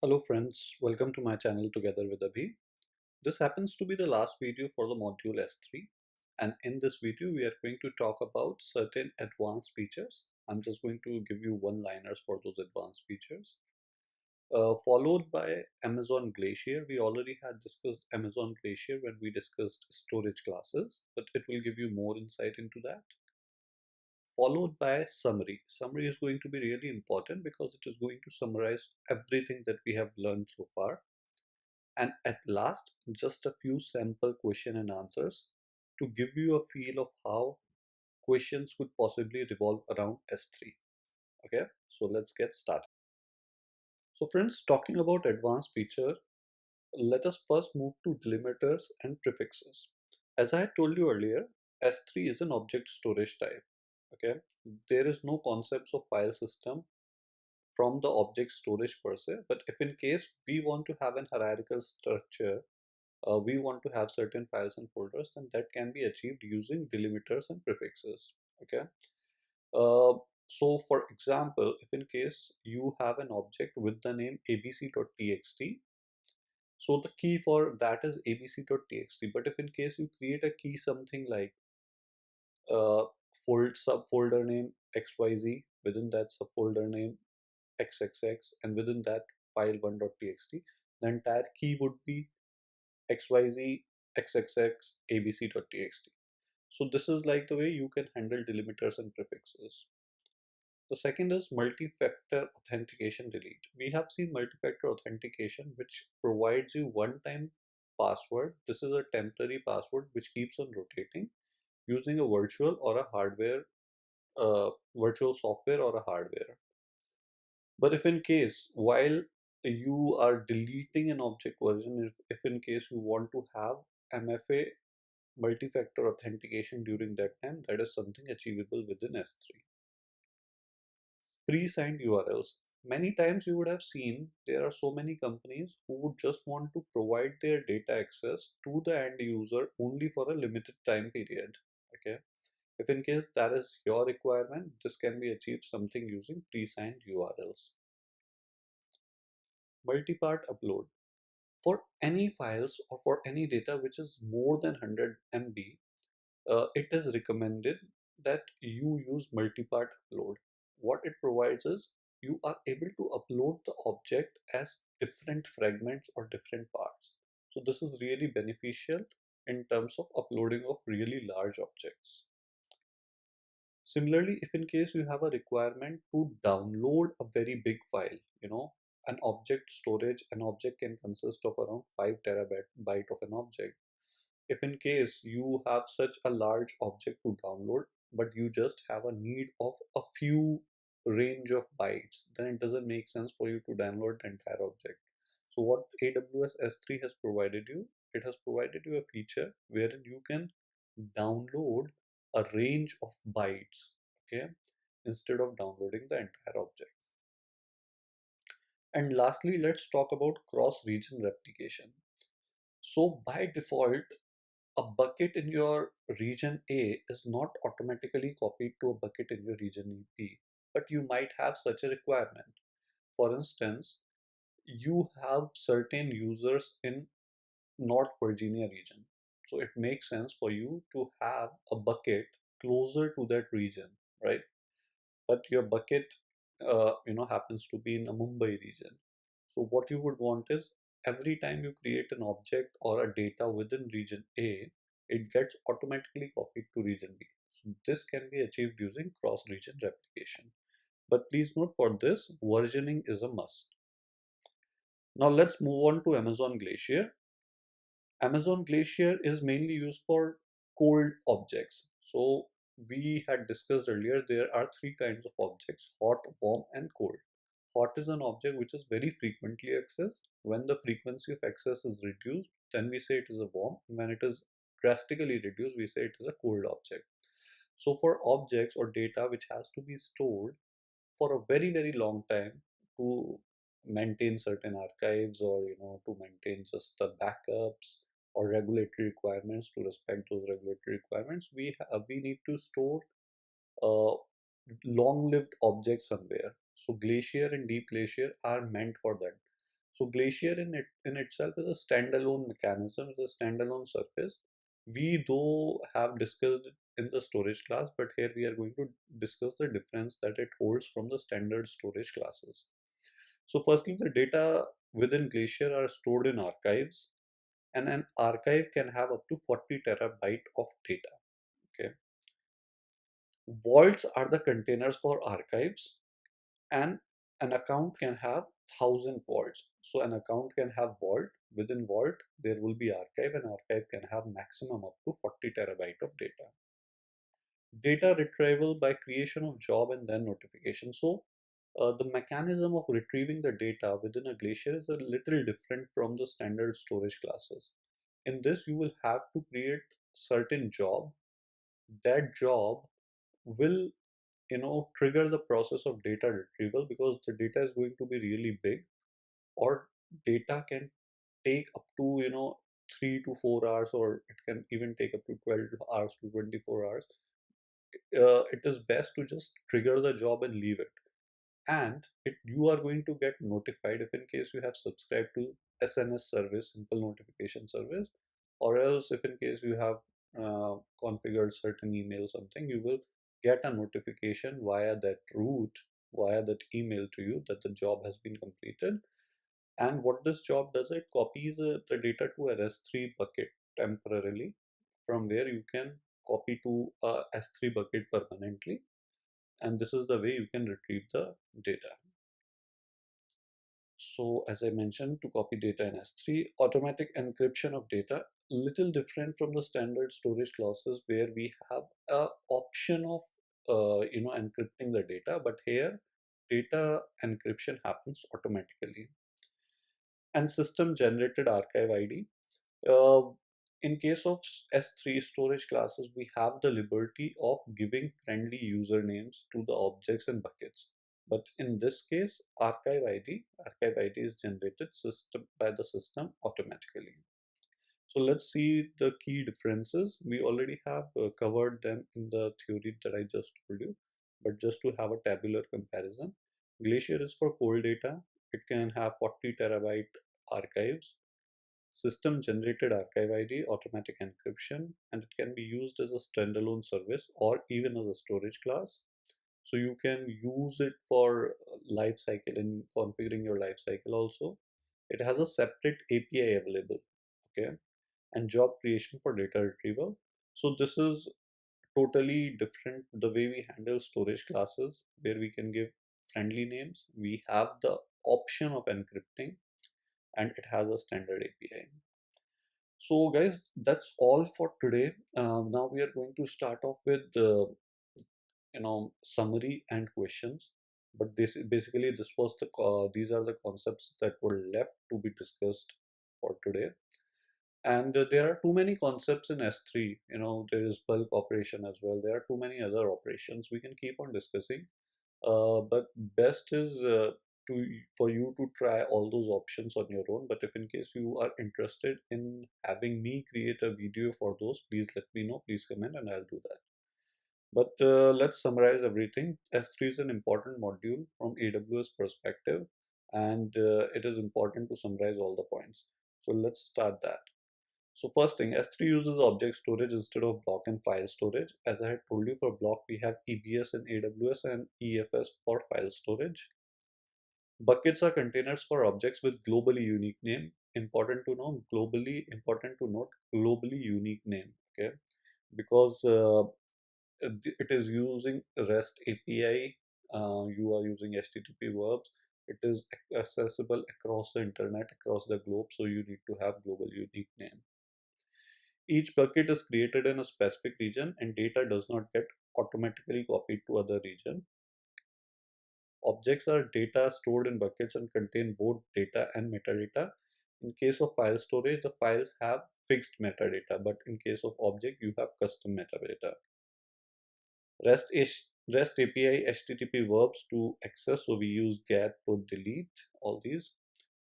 Hello friends, welcome to my channel Together with Abhi. This happens to be the last video for the module S3, and in this video we are going to talk about certain advanced features. I'm just going to give you one-liners for those advanced features. Followed by Amazon Glacier. We already had discussed Amazon Glacier when we discussed storage classes, but it will give you more insight into that. Followed by summary. Summary is going to be really important because it is going to summarize everything that we have learned so far. And at last, just a few sample question and answers to give you a feel of how questions could possibly revolve around S3. Okay, so let's get started. So friends, talking about advanced feature, let us first move to delimiters and prefixes. As I told you earlier, S3 is an object storage type. Okay, there is no concepts of file system from the object storage per se, but if in case we want to have an hierarchical structure, we want to have certain files and folders, then that can be achieved using delimiters and prefixes. Okay, uh, so for example, if in case you have an object with the name abc.txt, so the key for that is abc.txt. But if in case you create a key something like subfolder name xyz, within that subfolder name xxx, and within that file1.txt, the entire key would be xyz xxx abc.txt. So this is like the way you can handle delimiters and prefixes. The second is multi-factor authentication delete. We have seen multi-factor authentication, which provides you one-time password. This is a temporary password which keeps on rotating using a virtual or a hardware, virtual software or a hardware. But if in case while you are deleting an object version, if in case you want to have MFA multi-factor authentication during that time, that is something achievable within S3. Pre-signed URLs. Many times you would have seen there are so many companies who would just want to provide their data access to the end user only for a limited time period. Okay. If in case that is your requirement, this can be achieved something using pre-signed URLs. Multipart upload. For any files or for any data which is more than 100 MB, it is recommended that you use multipart upload. What it provides is you are able to upload the object as different fragments or different parts. So this is really beneficial in terms of uploading of really large objects. Similarly, if in case you have a requirement to download a very big file, an object storage, an object can consist of around 5 terabyte of an object. If in case you have such a large object to download, but you just have a need of a few range of bytes, then it doesn't make sense for you to download the entire object. So what AWS S3 has provided you, it has provided you a feature wherein you can download a range of bytes, okay, instead of downloading the entire object. And lastly, let's talk about cross-region replication. So by default, a bucket in your region A is not automatically copied to a bucket in your region B, but you might have such a requirement. For instance, you have certain users in North Virginia region. So it makes sense for you to have a bucket closer to that region, right? But your bucket, happens to be in a Mumbai region. So what you would want is every time you create an object or a data within region A, it gets automatically copied to region B. So this can be achieved using cross-region replication. But please note, for this, versioning is a must. Now let's move on to Amazon Glacier. Amazon Glacier is mainly used for cold objects. So we had discussed earlier, there are three kinds of objects: hot, warm, and cold. Hot is an object which is very frequently accessed. When the frequency of access is reduced, then we say it is a warm. When it is drastically reduced, we say it is a cold object. So for objects or data which has to be stored for a very, very long time to maintain certain archives, or to maintain just the backups or regulatory requirements, to respect those regulatory requirements, we need to store uh, long-lived object somewhere. So Glacier and Deep Glacier are meant for that. So Glacier in itself is a standalone mechanism, is a standalone surface. We though have discussed it in the storage class, but here we are going to discuss the difference that it holds from the standard storage classes. So firstly, the data within Glacier are stored in archives, and an archive can have up to 40 terabyte of data. Okay. Vaults are the containers for archives, and an account can have 1,000 vaults. So an account can have vault. Within vault, there will be archive, and archive can have maximum up to 40 terabyte of data. Data retrieval by creation of job and then notification. So the mechanism of retrieving the data within a Glacier is a little different from the standard storage classes. In this, you will have to create certain job. That job will trigger the process of data retrieval, because the data is going to be really big, or data can take up to 3 to 4 hours, or it can even take up to 12 hours to 24 hours. It is best to just trigger the job and leave it, and you are going to get notified if in case you have subscribed to SNS service, simple notification service, or else if in case you have configured certain email something, you will get a notification via that route, via that email to you, that the job has been completed. And what this job does, it copies the data to an S3 bucket temporarily, from where you can copy to a S3 bucket permanently, and this is the way you can retrieve the data. So as I mentioned, to copy data in S3, automatic encryption of data, little different from the standard storage classes where we have a option of encrypting the data, but here data encryption happens automatically. And system generated archive ID. Uh, in case of S3 storage classes, we have the liberty of giving friendly usernames to the objects and buckets. But in this case, archive ID is generated by the system automatically. So let's see the key differences. We already have covered them in the theory that I just told you, but just to have a tabular comparison, Glacier is for cold data. It can have 40 terabyte archives, system generated archive ID, automatic encryption, and it can be used as a standalone service or even as a storage class. So you can use it for life cycle and configuring your life cycle also. It has a separate API available, okay, and job creation for data retrieval. So this is totally different the way we handle storage classes, where we can give friendly names. We have the option of encrypting, and it has a standard API. So guys, that's all for today. Now we are going to start off with summary and questions. But this basically this was these are the concepts that were left to be discussed for today. And there are too many concepts in S3. There is bulk operation as well. There are too many other operations we can keep on discussing. But best is to for you to try all those options on your own. But if in case you are interested in having me create a video for those, please let me know. Please comment and I'll do that. But let's summarize everything. S3 is an important module from AWS perspective, and it is important to summarize all the points. So let's start that. So first thing, S3 uses object storage instead of block and file storage. As I had told you, for block we have EBS in AWS and EFS for file storage. Buckets are containers for objects with globally unique name. Important to note, globally unique name. Okay, because it is using REST API. You are using HTTP verbs. It is accessible across the internet, across the globe. So you need to have global unique name. Each bucket is created in a specific region, and data does not get automatically copied to other region. Objects are data stored in buckets and contain both data and metadata. In case of file storage, the files have fixed metadata, but in case of object, you have custom metadata. REST API HTTP verbs to access, so we use get, put, delete, all these.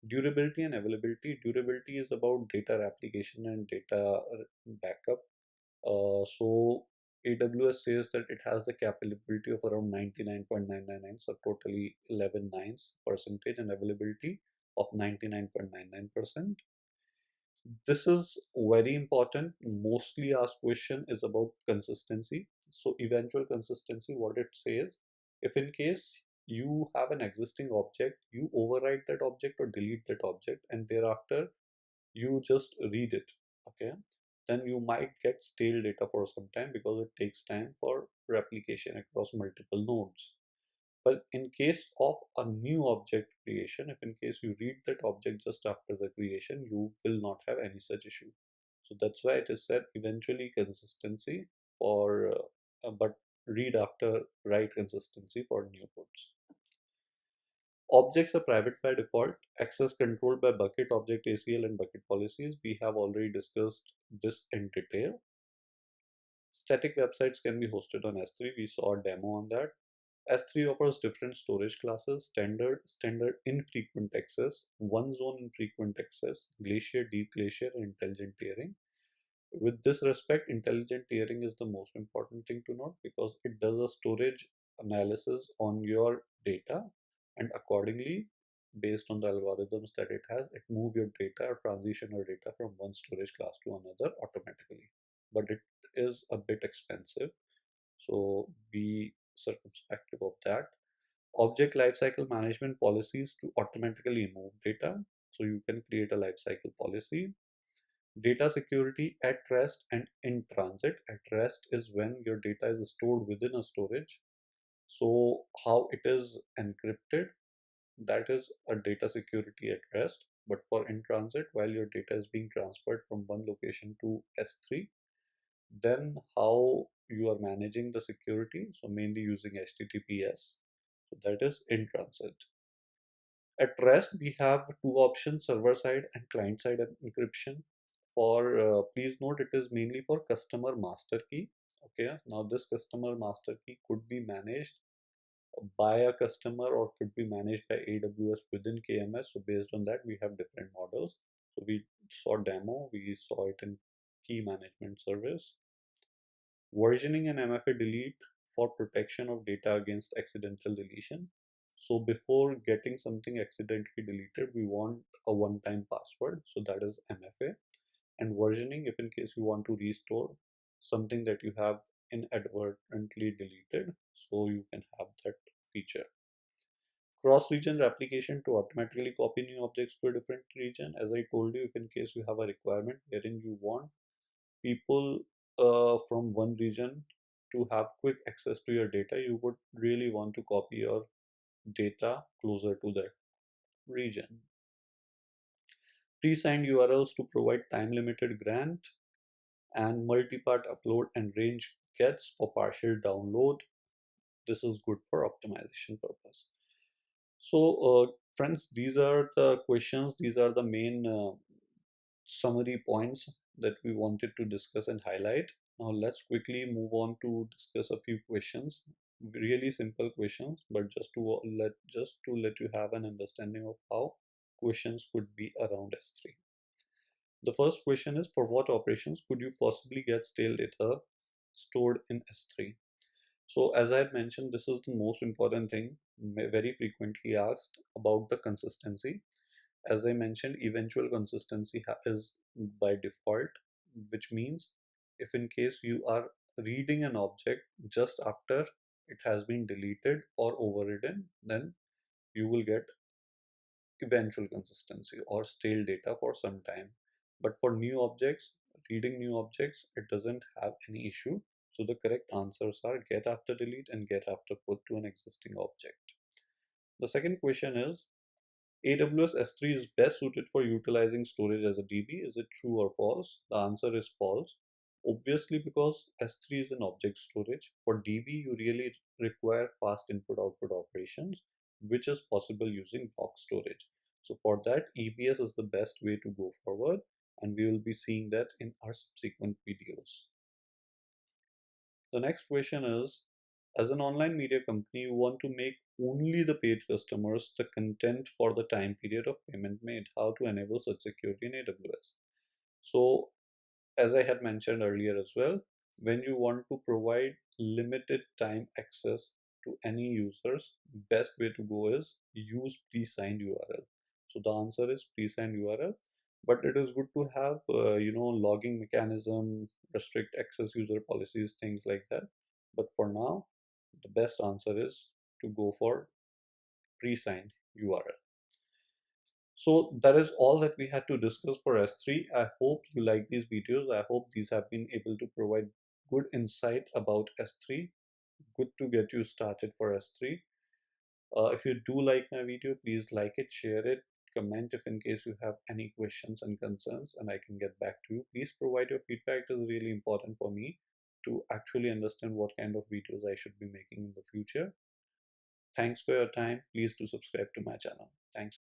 Durability and availability. Durability is about data replication and data backup. So AWS says that it has the capability of around 99.999, so totally 11 nines percentage, and availability of 99.99%. This is very important. Mostly asked question is about consistency. So eventual consistency, what it says, if in case you have an existing object, you overwrite that object or delete that object, and thereafter you just read it, okay, then you might get stale data for some time because it takes time for replication across multiple nodes. But in case of a new object creation, if in case you read that object just after the creation, you will not have any such issue. So that's why it is said eventually consistency for, but read after write consistency for new codes. Objects are private by default, access controlled by bucket, object ACL, and bucket policies. We have already discussed this in detail. Static websites can be hosted on S3. We saw a demo on that. S3 offers different storage classes: standard infrequent access, one zone infrequent access, Glacier, deep Glacier, and intelligent tiering. With this respect, intelligent tiering is the most important thing to note because it does a storage analysis on your data, and accordingly, based on the algorithms that it has, it move your data or transition your data from one storage class to another automatically. But it is a bit expensive, so be circumspect of that. Object lifecycle management policies to automatically move data. So you can create a lifecycle policy. Data security at rest and in transit. At rest is when your data is stored within a storage. So how it is encrypted, that is a data security at rest. But for in transit, while your data is being transferred from one location to S3, then how you are managing the security, so mainly using HTTPS, so that is in transit. At rest, we have two options: server side and client side encryption. For please note, it is mainly for customer master key. Okay, now this customer master key could be managed by a customer or could be managed by AWS within KMS. So based on that, we have different models. So we saw demo, we saw it in key management service. Versioning and MFA delete for protection of data against accidental deletion. So before getting something accidentally deleted, we want a one-time password. So that is MFA. And versioning, if in case you want to restore something that you have inadvertently deleted, so you can have that feature. Cross-region replication to automatically copy new objects to a different region. As I told you, if in case you have a requirement wherein you want people from one region to have quick access to your data, you would really want to copy your data closer to that region. Pre-signed URLs to provide time-limited grant, and multipart upload and range gets for partial download. This is good for optimization purpose. So friends, these are the questions, these are the main summary points that we wanted to discuss and highlight. Now let's quickly move on to discuss a few questions, really simple questions, but just to let you have an understanding of how questions could be around S3. The first question is, for what operations could you possibly get stale data stored in S3? So as I had mentioned, this is the most important thing, very frequently asked about the consistency. As I mentioned, eventual consistency is by default, which means if in case you are reading an object just after it has been deleted or overridden, then you will get eventual consistency or stale data for some time. But for new objects, reading new objects, it doesn't have any issue. So the correct answers are get after delete and get after put to an existing object. The second question is, AWS S3 is best suited for utilizing storage as a DB. Is it true or false? The answer is false. Obviously, because S3 is an object storage. For DB, you really require fast input-output operations, which is possible using block storage. So for that, EBS is the best way to go forward, and we will be seeing that in our subsequent videos. The next question is, as an online media company, you want to make only the paid customers the content for the time period of payment made. How to enable such security in AWS? So as I had mentioned earlier as well, when you want to provide limited time access to any users, best way to go is use pre-signed URL. So the answer is pre-signed URL, but it is good to have logging mechanism, restrict access user policies, things like that. But for now, the best answer is to go for pre-signed URL. So that is all that we had to discuss for S3. I hope you like these videos. I hope these have been able to provide good insight about S3. Good to get you started for S3. If you do like my video, please like it, share it, comment if in case you have any questions and concerns, and I can get back to you. Please provide your feedback. It is really important for me to actually understand what kind of videos I should be making in the future. Thanks for your time. Please do subscribe to my channel. Thanks.